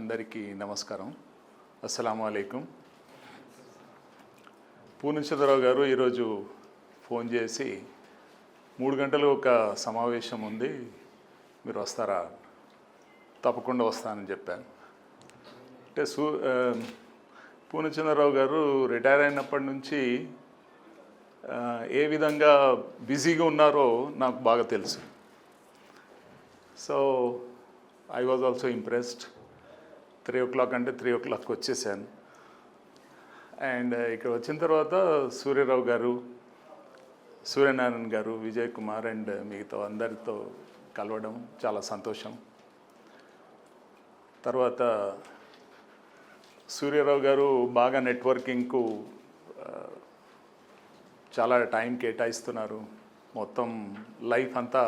అందరికీ నమస్కారం. అస్సలాము అలైకుం. పూర్ణచంద్రరావు గారు ఈరోజు ఫోన్ చేసి 3 గంటలు ఒక సమావేశం ఉంది, మీరు వస్తారా? తప్పకుండా వస్తానని చెప్పాను. అంటే పూర్ణచంద్రరావు గారు రిటైర్ అయినప్పటి నుంచి ఏ విధంగా బిజీగా ఉన్నారో నాకు బాగా తెలుసు. So I was also impressed. 3 o'clock అంటే 3 o'clock వచ్చేసాను. అండ్ ఇక్కడ వచ్చిన తర్వాత సూర్యరావు గారు, సూర్యనారాయణ గారు, విజయ్ కుమార్ అండ్ మిగతా అందరితో కలవడం చాలా సంతోషం. తర్వాత సూర్యరావు గారు బాగా నెట్వర్కింగ్కు చాలా టైం కేటాయిస్తున్నారు. మొత్తం లైఫ్ అంతా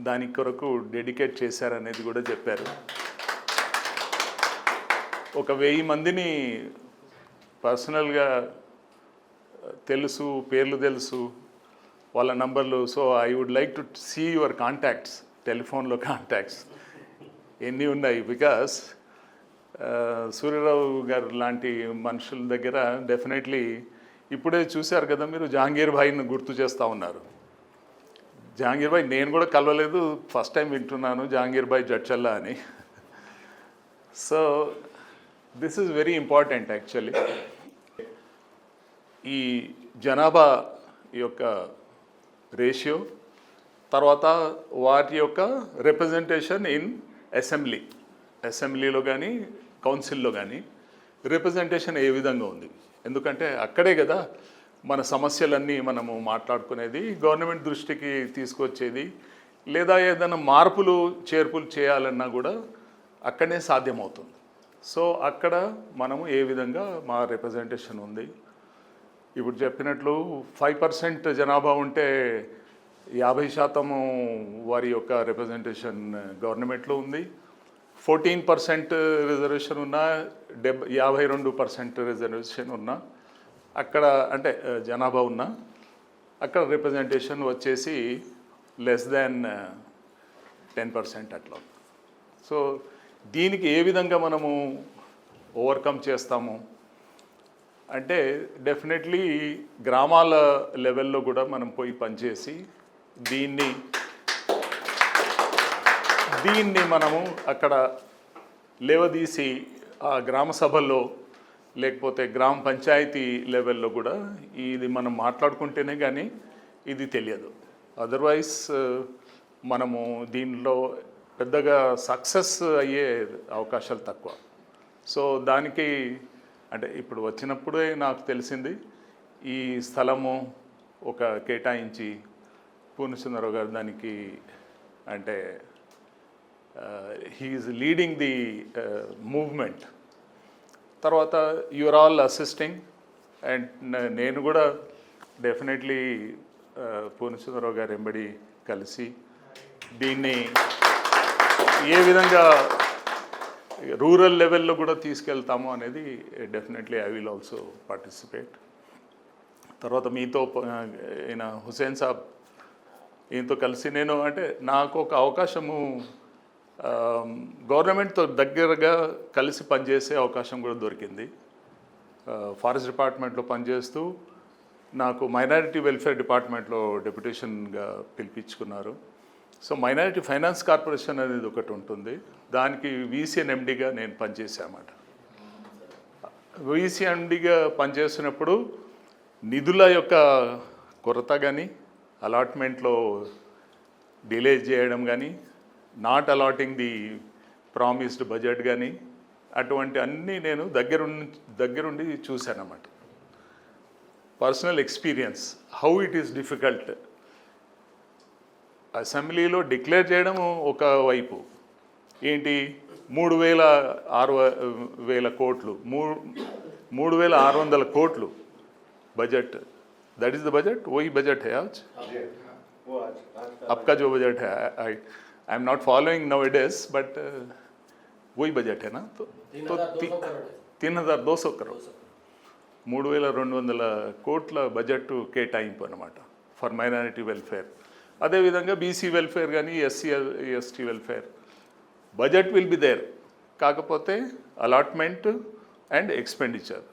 దాని కొరకు డెడికేట్ చేశారనేది కూడా చెప్పారు. ఒక 1000 మందిని పర్సనల్గా తెలుసు, పేర్లు తెలుసు, వాళ్ళ నంబర్లు. So I would like to see your contacts, టెలిఫోన్లో కాంటాక్ట్స్ ఎన్ని ఉన్నాయి. బికాస్ సూర్యరావు గారు లాంటి మనుషుల దగ్గర డెఫినెట్లీ ఇప్పుడే చూశారు కదా మీరు, జహాంగీర్ భాయ్ని గుర్తు చేస్తూ ఉన్నారు. జహాంగీర్ భాయ్ నేను కూడా కలవలేదు, ఫస్ట్ టైం వింటున్నాను జహాంగీర్ భాయ్ జడ్చల్లా అని. So this is very important actually. ఈ జనాభా యొక్క రేషియో, తర్వాత వాటి యొక్క రిప్రజెంటేషన్ ఇన్ అసెంబ్లీలో కానీ కౌన్సిల్లో కానీ రిప్రజెంటేషన్ ఏ విధంగా ఉంది. ఎందుకంటే అక్కడే కదా మన సమస్యలన్నీ మనము మాట్లాడుకునేది, గవర్నమెంట్ దృష్టికి తీసుకొచ్చేది, లేదా ఏదైనా మార్పులు చేర్పులు చేయాలన్నా కూడా అక్కడనే సాధ్యమవుతుంది. సో అక్కడ మనము ఏ విధంగా మా రిప్రజెంటేషన్ ఉంది. ఇప్పుడు చెప్పినట్లు 5% జనాభా ఉంటే 50% వారి యొక్క రిప్రజెంటేషన్ గవర్నమెంట్లో ఉంది. 14% రిజర్వేషన్ ఉన్నా, 52% రిజర్వేషన్ ఉన్నా, అక్కడ అంటే జనాభా ఉన్నా అక్కడ రిప్రజెంటేషన్ వచ్చేసి లెస్ దాన్ 10% అట్లా. సో దీనికి ఏ విధంగా మనము ఓవర్కమ్ చేస్తాము అంటే డెఫినెట్లీ గ్రామాల లెవెల్లో కూడా మనం పోయి పనిచేసి దీన్ని మనము అక్కడ లేవదీసి ఆ గ్రామ సభల్లో లేకపోతే గ్రామ పంచాయతీ లెవెల్లో కూడా ఇది మనం మాట్లాడుకుంటేనే కానీ ఇది తెలియదు. అదర్వైజ్ మనము దీనిలో పెద్దగా సక్సెస్ అయ్యే అవకాశాలు తక్కువ. సో దానికి అంటే ఇప్పుడు వచ్చినప్పుడే నాకు తెలిసింది, ఈ స్థలము ఒక కేటాయించి పూర్ణచంద్రరావు గారు దానికి అంటే హీఈస్ లీడింగ్ ది మూవ్మెంట్. తర్వాత యూఆర్ ఆల్ అసిస్టింగ్ అండ్ నేను కూడా డెఫినెట్లీ పూర్ణచంద్రరావు గారు వెంబడి కలిసి దీన్ని ఏ విధంగా రూరల్ లెవెల్లో కూడా తీసుకెళ్తాము అనేది definitely I will also participate. తర్వాత మీతో ఈయన హుసేన్ సాబ్, ఈయనతో కలిసి నేను అంటే నాకు ఒక అవకాశము గవర్నమెంట్తో దగ్గరగా కలిసి పనిచేసే అవకాశం కూడా దొరికింది. ఫారెస్ట్ డిపార్ట్మెంట్లో పనిచేస్తూ నాకు మైనారిటీ వెల్ఫేర్ డిపార్ట్మెంట్లో డెప్యుటేషన్గా పిలిపించుకున్నారు. సో మైనారిటీ ఫైనాన్స్ కార్పొరేషన్ అనేది ఒకటి ఉంటుంది, దానికి వీసీఎన్ఎండిగా నేను పనిచేసామాట. వీసీఎన్ఎండిగా పనిచేసినప్పుడు నిధుల యొక్క కొరత కానీ, అలాట్మెంట్లో డిలే చేయడం కానీ, not allotting the promised budget కానీ, అటువంటి అన్నీ నేను దగ్గరుండి చూశానన్నమాట. Personal experience, how it is difficult. అసెంబ్లీలో డిక్లేర్ చేయడం ఒక వైపు, ఏంటి 3,600 కోట్లు, 3,600 కోట్లు budget. That is the budget, वही बजट है आज आपका जो बजट है. I am not following nowadays but वही बजट है ना. तो 3,200 करोड़, 3,200 కోట్ల బడ్జెట్ కేటాయింపు అన్నమాట ఫర్ మైనారిటీ వెల్ఫేర్. అదేవిధంగా బీసీ వెల్ఫేర్ కానీ, SC ST welfare budget will be there. కాకపోతే అలాట్మెంట్ అండ్ ఎక్స్పెండిచర్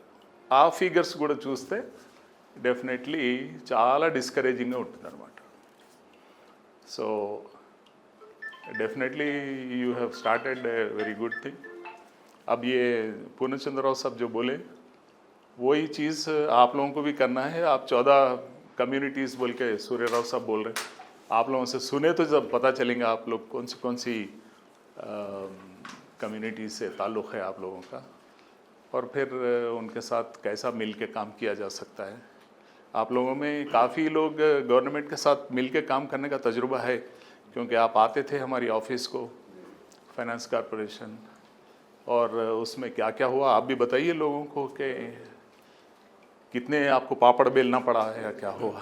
ఆ ఫిగర్స్ కూడా చూస్తే డెఫినెట్లీ చాలా డిస్కరేజింగ్గా ఉంటుంది అనమాట. So definitely you have started a very good thing. अब ये पूर्णचंद्र राव साहब जो बोले वही चीज़ आप लोगों को भी करना है. आप 14 कम्युनिटीज़ बोल के सूर्य राव साहब बोल रहे, आप लोगों से सुने तो जब पता चलेंगे आप लोग कौन सी कम्युनिटी से ताल्लुक़ है आप लोगों का, और फिर उनके साथ कैसा मिल के काम किया जा सकता है. आप लोगों में काफ़ी लोग गवर्नमेंट के साथ मिल के काम करने का तजुर्बा है, क्योंकि आप आते थे हमारी ऑफिस को, फाइनेंस कॉरपोरेशन, और उसमें क्या क्या हुआ आप भी बताइए लोगों को कि कितने आपको पापड़ बेलना पड़ा है या क्या हुआ.